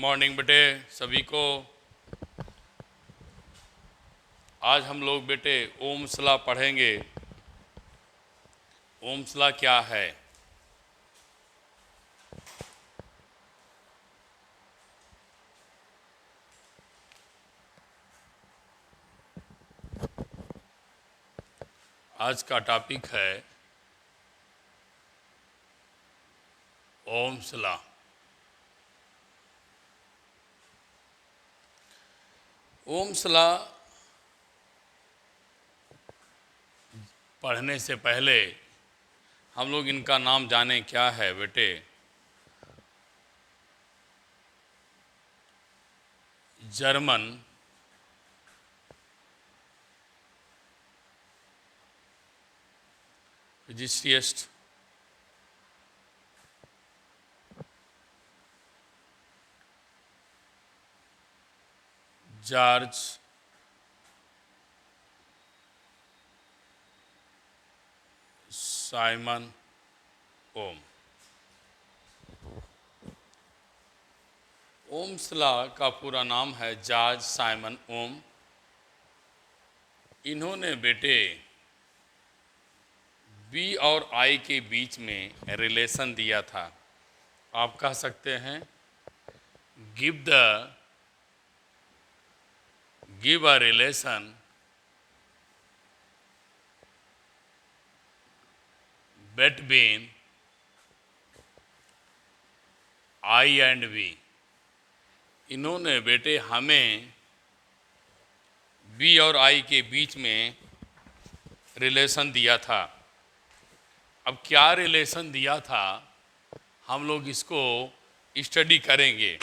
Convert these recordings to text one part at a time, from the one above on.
Morning बेटे सभी को। आज हम लोग बेटे ओम सला पढ़ेंगे। ओम सला क्या है? आज का टॉपिक है ओम सला। ओम सला पढ़ने से पहले हम लोग इनका नाम जाने क्या है बेटे। जर्मन फिजिसिस्ट जॉर्ज साइमन ओम। ओम सला का पूरा नाम है जॉर्ज साइमन ओम। इन्होंने बेटे बी और आई के बीच में रिलेशन दिया था। आप कह सकते हैं give a relation between I and V. इन्होंने बेटे हमें बी और आई के बीच में रिलेशन दिया था। अब क्या रिलेशन दिया था हम लोग इसको स्टडी करेंगे।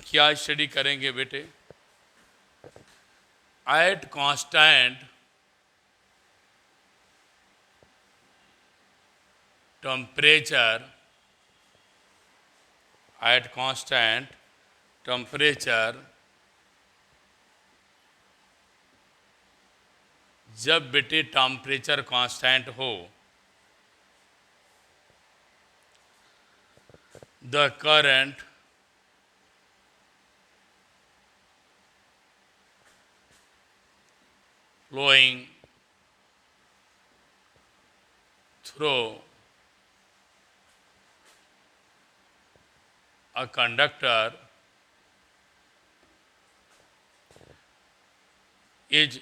क्या स्टडी करेंगे बेटे? एट कांस्टेंट टेम्परेचर जब बेटे टेम्परेचर कांस्टेंट हो the current flowing through a conductor is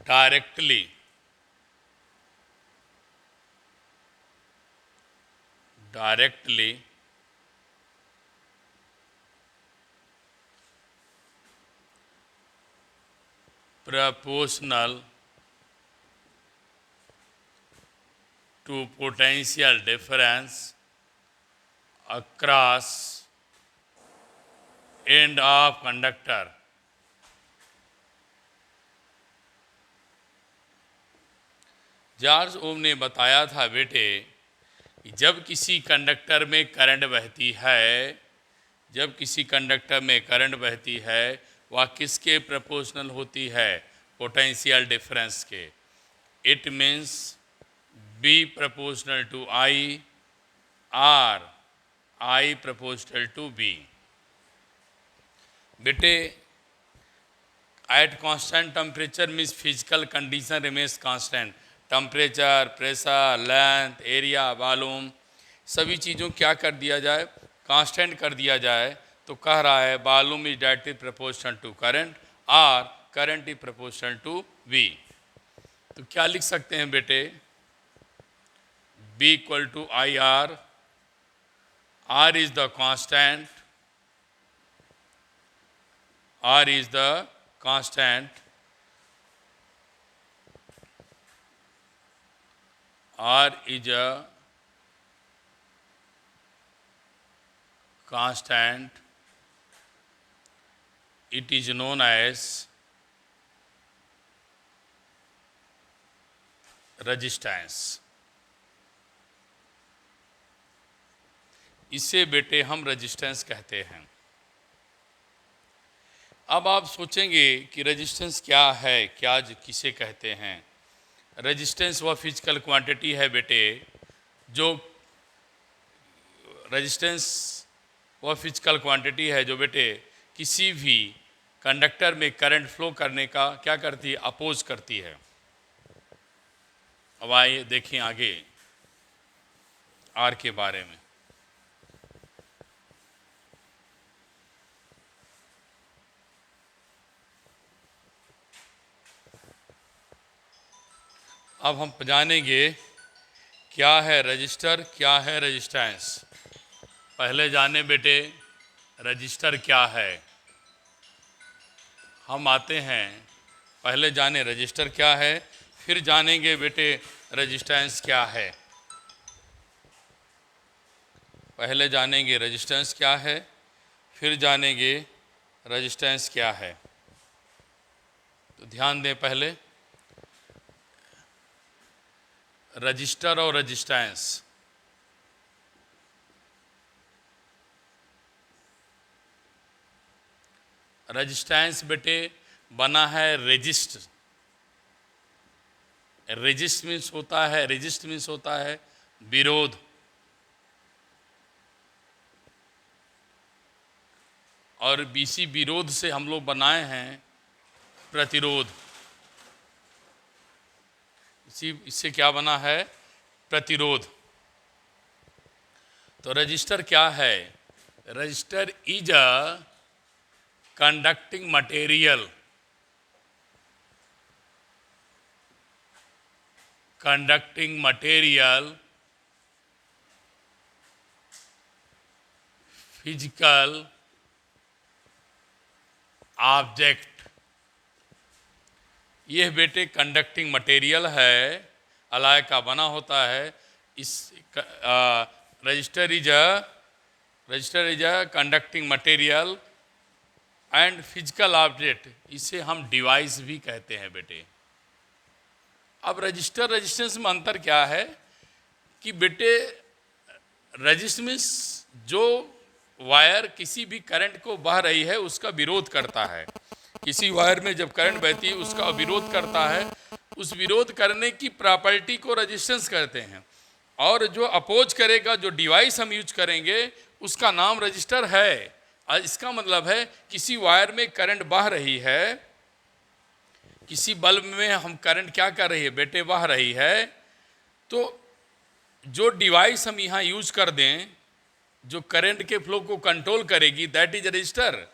directly proportional to potential difference across end of conductor। George Ohm ने बताया था बेटे कि जब किसी कंडक्टर में करंट बहती है वह किसके प्रोपोर्शनल होती है? पोटेंशियल डिफरेंस के। It means V proportional to I और आई प्रोपोर्शनल टू बी। बेटे at constant temperature means physical condition remains constant. Temperature, pressure, length, area, volume सभी चीज़ों क्या कर दिया जाए? कांस्टेंट कर दिया जाए। तो कह रहा है volume is directly proportional to current और current is proportional to V. तो क्या लिख सकते हैं बेटे? V equal to I R. R is the constant, R is the constant, R is a constant, it is known as resistance। इसे बेटे हम रेजिस्टेंस कहते हैं। अब आप सोचेंगे कि रेजिस्टेंस क्या है, क्या किसे कहते हैं? रेजिस्टेंस वह फिजिकल क्वांटिटी है बेटे जो रेजिस्टेंस वो फिजिकल क्वांटिटी है जो बेटे किसी भी कंडक्टर में करंट फ्लो करने का क्या करती है, अपोज करती है। अब आइए देखें आगे आर के बारे में। अब हम जानेंगे क्या है रजिस्टर, क्या है रेजिस्टेंस। पहले जाने बेटे रजिस्टर क्या है। हम आते हैं पहले जाने रजिस्टर क्या है, फिर जानेंगे बेटे रेजिस्टेंस क्या है। पहले जानेंगे रेजिस्टेंस क्या है, फिर जानेंगे रेजिस्टेंस क्या है। तो ध्यान दें पहले रजिस्टर और रेजिस्टेंस। रेजिस्टेंस बेटे बना है रेजिस्ट। रेजिस्ट मीन्स होता है, रेजिस्ट मीन्स होता है विरोध, और बीसी विरोध से हम लोग बनाए हैं प्रतिरोध। इससे क्या बना है, प्रतिरोध। तो रजिस्टर क्या है, register is a conducting material, conducting material physical object. यह बेटे कंडक्टिंग मटेरियल है, अलाय का बना होता है। इस register is a conducting material and physical object. इसे हम डिवाइस भी कहते हैं बेटे। अब रजिस्टर रेजिस्टेंस में अंतर क्या है कि बेटे रेजिस्ट मीन्स जो वायर किसी भी करंट को बह रही है उसका विरोध करता है। किसी वायर में जब करंट बहती है उसका विरोध करता है, उस विरोध करने की प्रॉपर्टी को रेजिस्टेंस कहते हैं। और जो अपोज करेगा, जो डिवाइस हम यूज करेंगे, उसका नाम रजिस्टर है। इसका मतलब है किसी वायर में करंट बह रही है, किसी बल्ब में हम करंट क्या कर रही है बेटे, बह रही है, तो जो डिवाइस हम यहाँ यूज कर दें जो करंट के फ्लो को कंट्रोल करेगी, दैट इज रजिस्टर।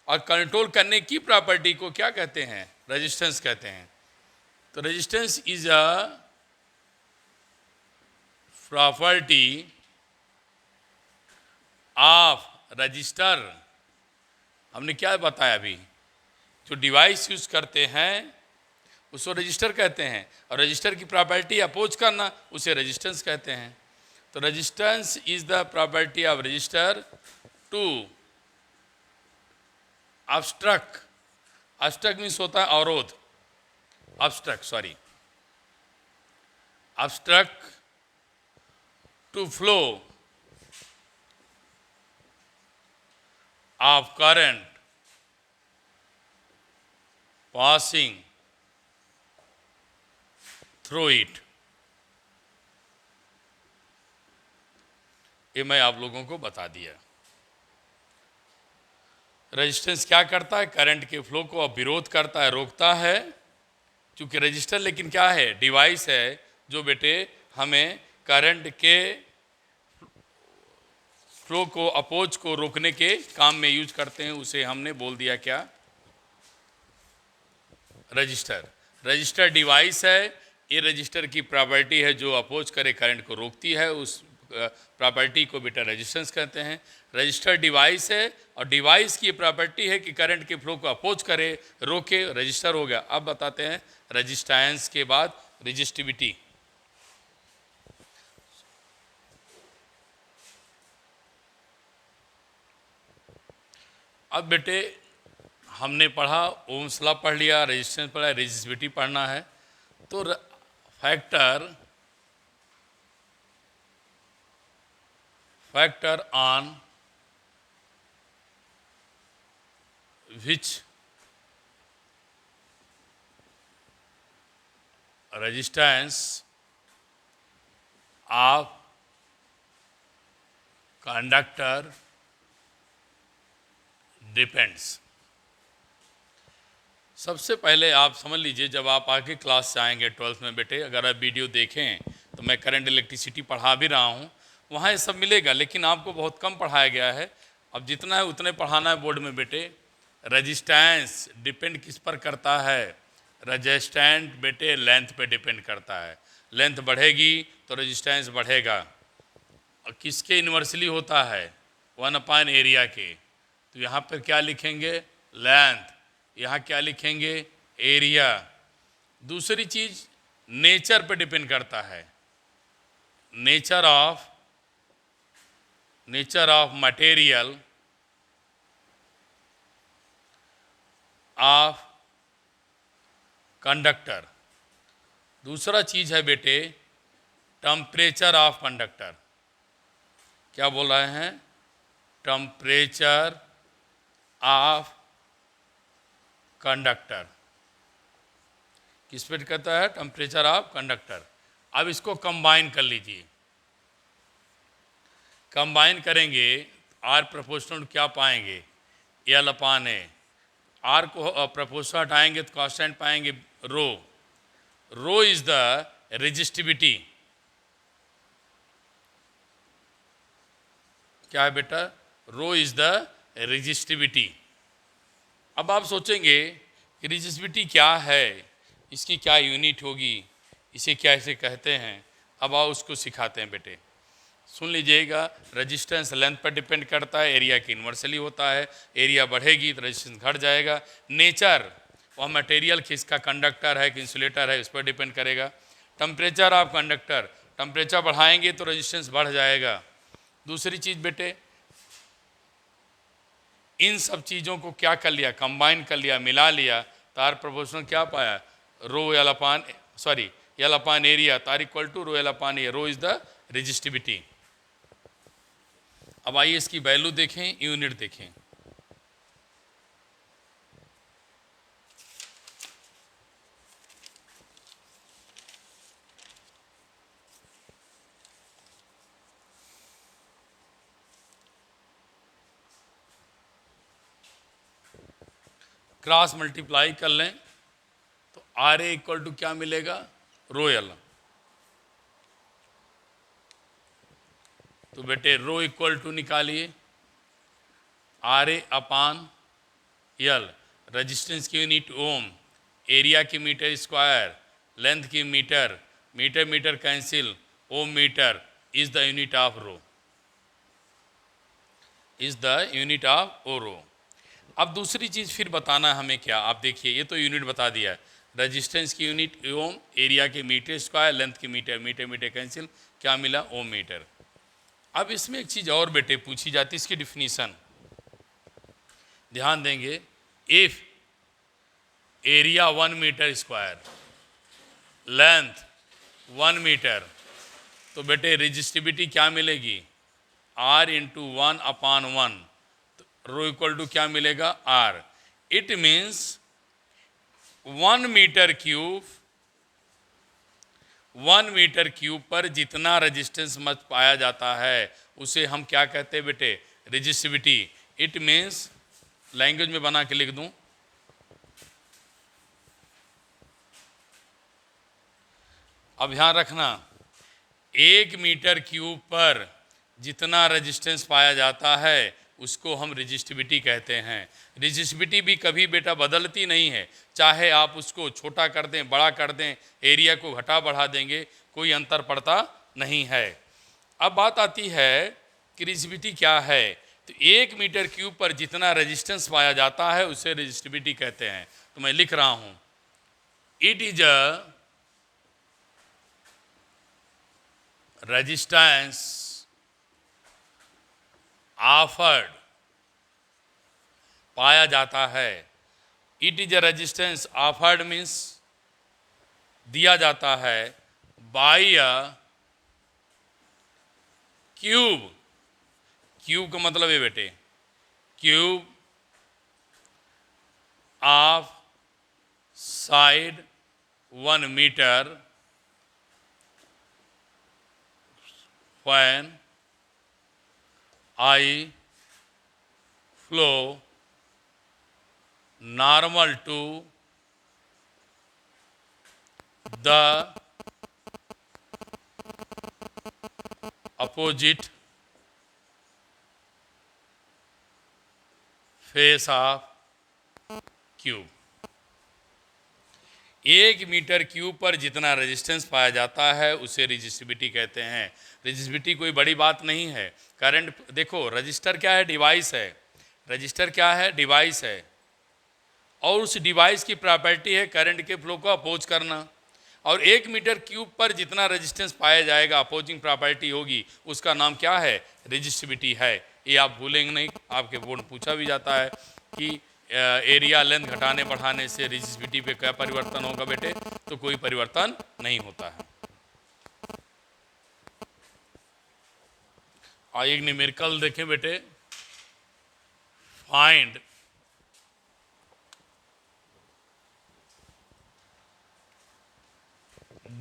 और कंट्रोल करने की प्रॉपर्टी को क्या कहते हैं, रेजिस्टेंस कहते हैं। तो resistance is a property of register. हमने क्या बताया अभी, जो डिवाइस यूज करते हैं उसको रजिस्टर कहते हैं, और रजिस्टर की प्रॉपर्टी अपोज करना उसे रेजिस्टेंस कहते हैं। तो resistance is the property of resistor to obstruct. Obstruct means होता है अवरोध, obstruct to flow of current passing through it. ये मैं आप लोगों को बता दिया। रेजिस्टेंस क्या करता है, करंट के फ्लो को विरोध करता है, रोकता है। क्योंकि रजिस्टर लेकिन क्या है, डिवाइस है जो बेटे हमें करंट के फ्लो को, अपोज को रोकने के काम में यूज करते हैं। उसे हमने बोल दिया क्या, रजिस्टर। रजिस्टर डिवाइस है, ये रजिस्टर की प्रॉपर्टी है जो अपोज करे, करंट को रोकती है, उस प्रॉपर्टी को बेटा रेजिस्टेंस कहते हैं। रजिस्टर डिवाइस है और डिवाइस की प्रॉपर्टी है कि करंट के फ्लो को अपोज करे, रोके, रजिस्टर हो गया। अब बताते हैं रेजिस्टेंस के बाद रेजिस्टिविटी। अब बेटे हमने पढ़ा, ओम्स लॉ पढ़ लिया, रेजिस्टेंस पढ़ा, रेजिस्टिविटी पढ़ना है। तो factor on which resistance of conductor depends. सबसे पहले आप समझ लीजिए, जब आप आगे क्लास से आएंगे 12th में बेटे, अगर आप वीडियो देखें तो मैं करंट इलेक्ट्रिसिटी पढ़ा भी रहा हूँ, वहाँ ये सब मिलेगा, लेकिन आपको बहुत कम पढ़ाया गया है। अब जितना है उतने पढ़ाना है बोर्ड में बेटे। रेजिस्टेंस डिपेंड किस पर करता है? रेजिस्टेंट बेटे लेंथ पे डिपेंड करता है। लेंथ बढ़ेगी तो रेजिस्टेंस बढ़ेगा। और किसके इन्वर्सली होता है? 1/, एरिया के। तो यहाँ पर क्या लिखेंगे? लेंथ। यहाँ क्या लिखेंगे? एरिया। दूसरी चीज नेचर पे डिपेंड करता है। Nature of material of conductor. दूसरा चीज है बेटे टेम्परेचर ऑफ कंडक्टर। क्या बोल रहे हैं? Temperature of conductor. किस पे कहता है? Temperature of conductor. अब इसको कंबाइन कर लीजिए। कंबाइन करेंगे आर प्रोपोर्शनल क्या पाएंगे? L/A। आर को प्रोपोर्शनल हटाएंगे तो कांस्टेंट पाएंगे रो। रो इज द रेजिस्टिविटी। क्या है बेटा? रो इज द रेजिस्टिविटी। अब आप सोचेंगे कि रेजिस्टिविटी क्या है, इसकी क्या यूनिट होगी, इसे क्या इसे कहते हैं। अब आओ उसको सिखाते हैं बेटे। सुन लीजिएगा, रेजिस्टेंस लेंथ पर डिपेंड करता है, एरिया की इन्वर्सली होता है। एरिया बढ़ेगी तो रेजिस्टेंस घट जाएगा। नेचर, वह मटेरियल किसका, कंडक्टर है कि इंसुलेटर है, उस पर डिपेंड करेगा। टेम्परेचर ऑफ कंडक्टर, टेम्परेचर बढ़ाएंगे तो रेजिस्टेंस बढ़ जाएगा। दूसरी चीज़ बेटे, इन सब चीज़ों को क्या कर लिया? कंबाइन कर लिया, मिला लिया। तार प्रोपोर्शनल क्या पाया? Rho L/, area. तार equal to rho L/A। Rho is the resistivity. अब आइए इसकी वैल्यू देखें, यूनिट देखें। क्रॉस मल्टीप्लाई कर लें तो RA इक्वल टू क्या मिलेगा? रो L। तो बेटे रो इक्वल टू निकालिए RA/L। रेजिस्टेंस की यूनिट ओम, एरिया की मीटर स्क्वायर, लेंथ की metre, metre metre cancel, ohm metre is the unit of rho, is the unit of O rho. अब दूसरी चीज़ फिर बताना हमें क्या, आप देखिए ये तो यूनिट बता दिया है। रेजिस्टेंस की यूनिट ओम, एरिया के मीटर स्क्वायर, लेंथ की मीटर, मीटर मीटर कैंसिल, क्या मिला? ओम मीटर। अब इसमें एक चीज़ और बेटे पूछी जाती है, इसकी डिफिनीशन ध्यान देंगे। If area 1 metre square, length 1 metre, तो बेटे रेजिस्टिविटी क्या मिलेगी? R into 1/1। Rho equal to क्या मिलेगा? R। It means 1 metre cube पर जितना रेजिस्टेंस मच पाया जाता है उसे हम क्या कहते हैं बेटे? रेजिस्टिविटी। इट मीन्स, लैंग्वेज में बना के लिख दूं, अब ध्यान रखना, 1 मीटर क्यूब पर जितना रेजिस्टेंस पाया जाता है उसको हम रेजिस्टिविटी कहते हैं। रेजिस्टिविटी भी कभी बेटा बदलती नहीं है, चाहे आप उसको छोटा कर दें, बड़ा कर दें, एरिया को घटा बढ़ा देंगे, कोई अंतर पड़ता नहीं है। अब बात आती है कि रेजिस्टिविटी क्या है। तो 1 मीटर क्यूब पर जितना रेजिस्टेंस पाया जाता है उसे रेजिस्टिविटी कहते हैं। तो मैं लिख रहा हूँ, it is a resistance offered, पाया जाता है। It is a resistance offered means दिया जाता है, बाई अ क्यूब। क्यूब का मतलब है बेटे cube of side 1 metre when I flow normal to the opposite face of cube. 1 metre cube पर जितना रेजिस्टेंस पाया जाता है उसे रेजिस्टिविटी कहते हैं। रेजिस्टिविटी कोई बड़ी बात नहीं है। करंट देखो, रजिस्टर क्या है? डिवाइस है। रजिस्टर क्या है? डिवाइस है। और उस डिवाइस की प्रॉपर्टी है करंट के फ्लो को अपोज करना। और 1 मीटर क्यूब पर जितना रेजिस्टेंस पाया जाएगा, अपोजिंग प्रॉपर्टी होगी, उसका नाम क्या है? रेजिस्टिविटी है। ये आप भूलेंगे नहीं, आपके बोर्ड पूछा भी जाता है कि एरिया लेंथ घटाने बढ़ाने से रेजिस्टिविटी पे क्या परिवर्तन होगा बेटे? तो कोई परिवर्तन नहीं होता है। और एक न्यूमेरिकल देखें बेटे, find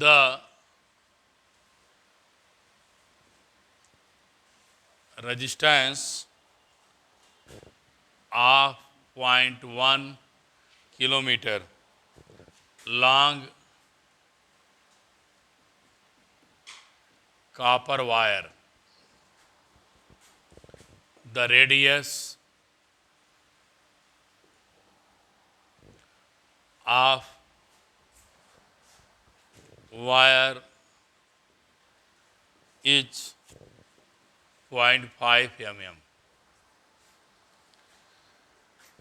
the resistance of 0.1 kilometer long copper wire. The radius of wire is 0.5 mm.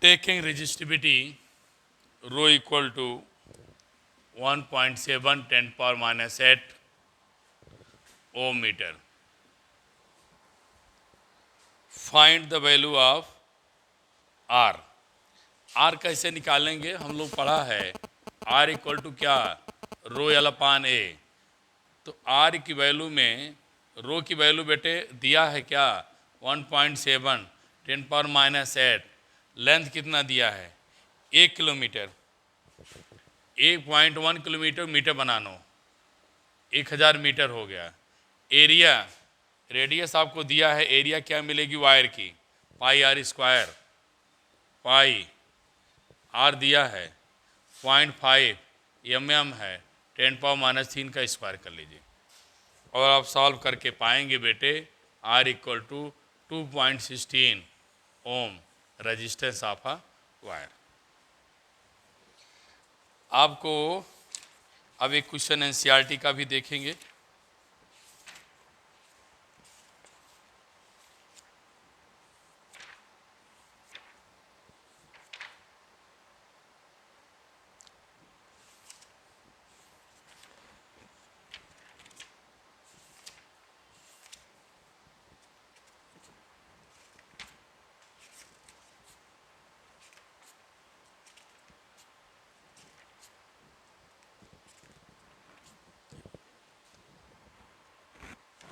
Taking resistivity rho equal to 1.7 10⁻⁸ ohm meter. Find the value of R. R कैसे निकालेंगे? हम लोग पढ़ा है R इक्वल टू क्या? Rho L अपान ए। तो R की value में रो की वैल्यू बेटे दिया है क्या? 1.7 10⁻⁸। लेंथ कितना दिया है? 1 किलोमीटर। 1.1 किलोमीटर मीटर बनानो, 1000 मीटर हो गया। एरिया रेडियस आपको दिया है, एरिया क्या मिलेगी वायर की? पाई आर स्क्वायर। पाई आर दिया है 0.5 mm है, 10⁻³ का स्क्वायर कर लीजिए। और आप सॉल्व करके पाएंगे बेटे R equal to 2.16 ohm resistance of a wire. आपको अब एक क्वेश्चन एनसीईआरटी का भी देखेंगे।